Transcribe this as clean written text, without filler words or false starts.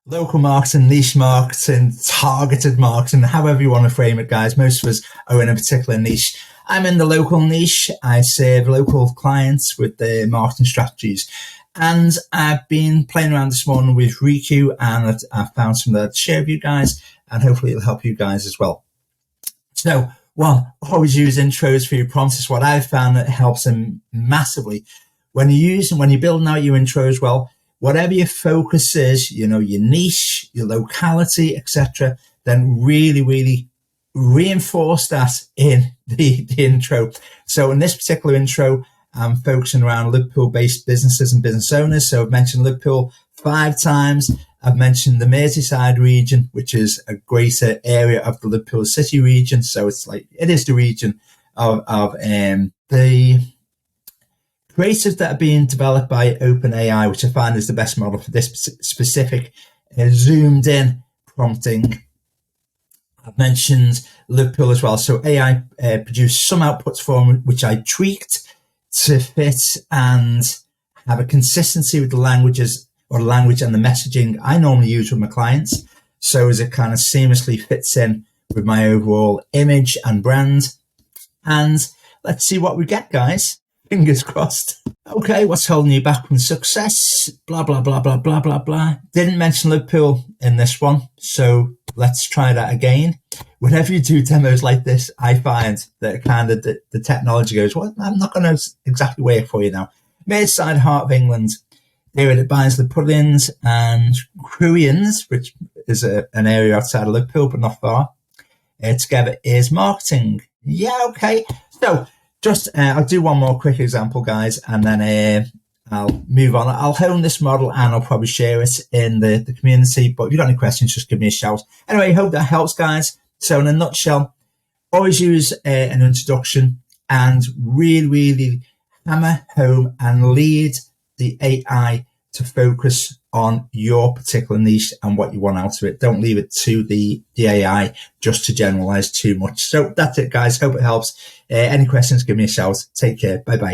Local marketing, niche marketing, targeted marketing, however you want to frame it, guys. Most of us are in a particular niche. I'm in the local niche. I serve local clients with their marketing strategies. And I've been playing around this morning with Riku, and I found some that I'd share with you guys, and hopefully it'll help you guys as well. So, one, always use intros for your prompts. It's what I've found that helps them massively. When you're building out your intros, well, whatever your focus is, your niche, your locality, etc., then really reinforce that in the intro. So in this particular intro, I'm focusing around Liverpool-based businesses and business owners. So I've mentioned Liverpool 5 times. I've mentioned the Merseyside region, which is a greater area of the Liverpool City region. So it is the region of the creatives that are being developed by OpenAI, which I find is the best model for this specific zoomed in prompting. I've mentioned Liverpool as well. So AI produced some outputs for me, which I tweaked to fit and have a consistency with the language and the messaging I normally use with my clients. So as it kind of seamlessly fits in with my overall image and brand. And let's see what we get, guys. Fingers crossed. Okay, what's holding you back from success? Blah, blah, blah, blah, blah, blah, blah. Didn't mention Liverpool in this one, so let's try that again. Whenever you do demos like this, I find that kind of the technology goes, well, I'm not going to exactly wait for you now. Merseyside, heart of England, area that binds the Puddings and Cruians, which is an area outside of Liverpool, but not far. Together is marketing. Yeah, okay. So, I'll do one more quick example, guys, and then I'll move on. I'll hone this model and I'll probably share it in the community. But if you've got any questions, just give me a shout. Anyway, I hope that helps, guys. So in a nutshell, always use an introduction and really hammer home and lead the AI to focus on your particular niche and what you want out of it. Don't leave it to the AI just to generalize too much. So that's it, guys. Hope it helps. Any questions, give me a shout. Take care. Bye-bye.